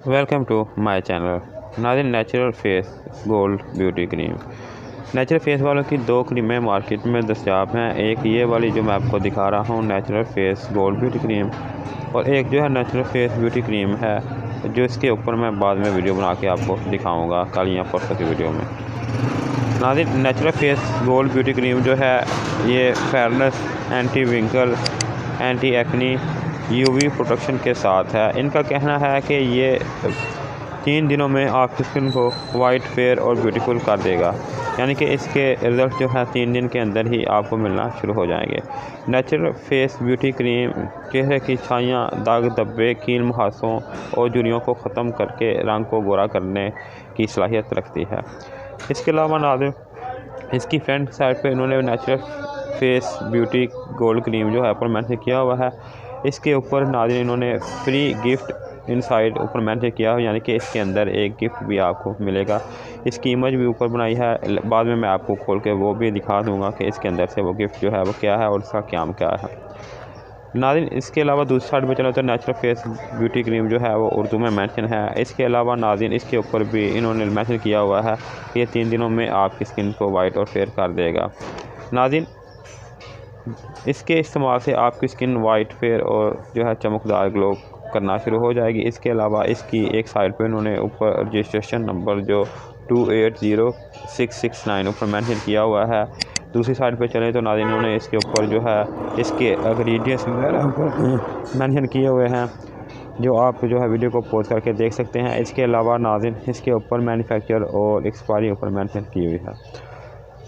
Welcome to my channel. Nazreen, natural face gold beauty cream. Natural face वालों की दो क्रीमें market में दस्तयाब हैं। एक ये वाली जो मैं आपको दिखा रहा हूँ, natural face gold beauty cream, और एक जो है नेचुरल फेस ब्यूटी क्रीम है, जो इसके ऊपर मैं बाद में वीडियो बना के आपको दिखाऊँगा कल या परसों की वीडियो में। Nazreen, natural face gold beauty cream जो है ये fairness, anti wrinkle, anti acne, UV protection के साथ है। इनका कहना है कि ये 3 दिनों में आपकी स्किन को वाइट, फेयर और ब्यूटीफुल कर देगा, यानी कि इसके रिज़ल्ट जो है 3 दिन के अंदर ही आपको मिलना शुरू हो जाएंगे। नेचुरल फेस ब्यूटी क्रीम चेहरे की छाइयाँ, दाग धब्बे, कील मुहासों और झुर्रियों को ख़त्म करके रंग को गोरा करने की सलाहियत रखती है। इसके अलावा नाज़रीन, इसकी फ्रंट साइड पे इन्होंने natural face beauty gold cream जो है ऊपर मेंशन किया हुआ है। इसके ऊपर नाज़रीन इन्होंने फ्री गिफ्ट इनसाइड ऊपर मेंशन किया हो, यानी कि इसके अंदर एक गिफ्ट भी आपको मिलेगा। इसकी इमेज भी ऊपर बनाई है, बाद में मैं आपको खोल के वो भी दिखा दूंगा कि इसके अंदर से वो गिफ्ट जो है वो क्या है और इसका काम क्या है। नाज़रीन, इसके अलावा दूसरी साइड में चलो तो नेचुरल फेस ब्यूटी क्रीम जो है वो उर्दू में मेंशन है। इसके अलावा नाज़रीन इसके ऊपर भी इन्होंने मेंशन किया हुआ है कि ये 3 दिनों में आपकी स्किन को वाइट और फेयर कर देगा। नाज़रीन, इसके इस्तेमाल से आपकी स्किन वाइट, फेयर और जो है चमकदार ग्लो करना शुरू हो जाएगी। इसके अलावा इसकी एक साइड पे उन्होंने ऊपर रजिस्ट्रेशन नंबर जो 280669 ऊपर मेंशन किया हुआ है। दूसरी साइड पे चलें तो नाज़रीन इन्होंने इसके ऊपर जो है इसके इंग्रेडिएंट्स वगैरह ऊपर मेंशन किए हुए हैं, जो आप जो है वीडियो को पॉज करके देख सकते हैं। इसके अलावा नाज़रीन इसके ऊपर मैन्युफैक्चर और एक्सपायरी ऊपर मेंशन की हुई है।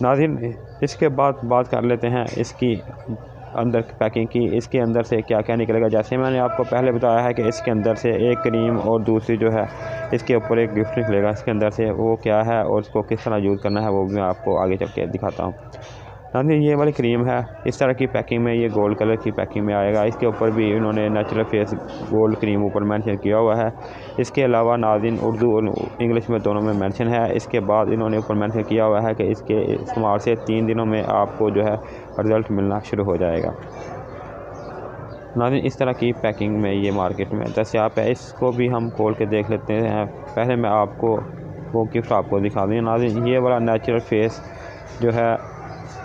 नाज़रीन, इसके बाद बात कर लेते हैं इसकी अंदर पैकिंग की। इसके अंदर से क्या क्या निकलेगा। जैसे मैंने आपको पहले बताया है कि इसके अंदर से एक क्रीम और दूसरी जो है इसके ऊपर एक गिफ्ट निकलेगा। इसके अंदर से वो क्या है और इसको किस तरह यूज़ करना है वो भी मैं आपको आगे चल के दिखाता हूँ। नाज़रीन, ये वाली क्रीम है, इस तरह की पैकिंग में, ये गोल्ड कलर की पैकिंग में आएगा। इसके ऊपर भी इन्होंने नेचुरल फेस गोल्ड क्रीम ऊपर मेंशन किया हुआ है। इसके अलावा नाज़रीन उर्दू और इंग्लिश में दोनों में मेंशन है। इसके बाद इन्होंने ऊपर मेंशन किया हुआ है कि इसके इस्तेमाल से 3 दिनों में आपको जो है रिज़ल्ट मिलना शुरू हो जाएगा। नाज़रीन, इस तरह की पैकिंग में ये मार्केट में दस्तयाब है। इसको भी हम खोल के देख लेते हैं। पहले मैं आपको वो गिफ्ट आपको दिखा दूँ। नाज़रीन, ये वाला नेचुरल फेस जो है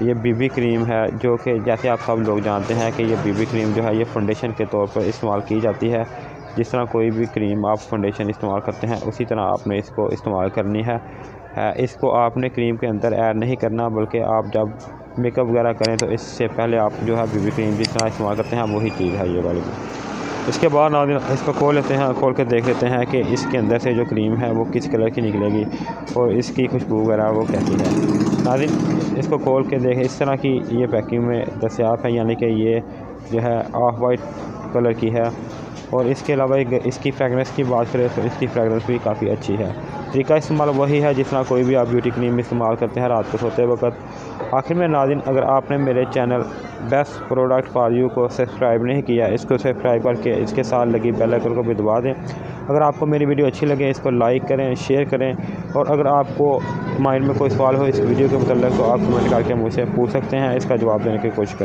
ये बीबी क्रीम है, जो कि जैसे आप सब लोग जानते हैं कि ये बीबी क्रीम जो है ये फाउंडेशन के तौर पर इस्तेमाल की जाती है। जिस तरह कोई भी क्रीम आप फाउंडेशन इस्तेमाल करते हैं उसी तरह आपने इसको इस्तेमाल करनी है। इसको आपने क्रीम के अंदर ऐड नहीं करना, बल्कि आप जब मेकअप वगैरह करें तो इससे पहले आप जो है बीबी क्रीम जिस तरह इस्तेमाल करते हैं वही चीज़ है ये वाली। इसके बाद नाज़रीन इसको खोल लेते हैं, खोल के देख लेते हैं कि इसके अंदर से जो क्रीम है वो किस कलर की निकलेगी और इसकी खुशबू वगैरह वो कैसी है। नाज़रीन, इसको खोल के देखें, इस तरह की ये पैकिंग में दस्तयाब है, यानी कि ये जो है ऑफ वाइट कलर की है। और इसके अलावा इसकी फ्रेगरेंस की बात करें तो इसकी फ्रेगरेंस भी काफ़ी अच्छी है। तरीका इस्तेमाल वही है जिस तरह कोई भी आप ब्यूटी क्रीम इस्तेमाल करते हैं रात को सोते वक्त। आखिर में नाज़रीन, अगर आपने मेरे channel best product for you को सब्सक्राइब नहीं किया, इसको सब्सक्राइब करके इसके साथ लगी बेल आइकन को भी दबा दें। अगर आपको मेरी वीडियो अच्छी लगे इसको लाइक करें, शेयर करें, और अगर आपको माइंड में कोई सवाल हो इस वीडियो के मतलब तो आप कमेंट करके मुझसे पूछ सकते हैं, इसका जवाब देने की कोशिश करें।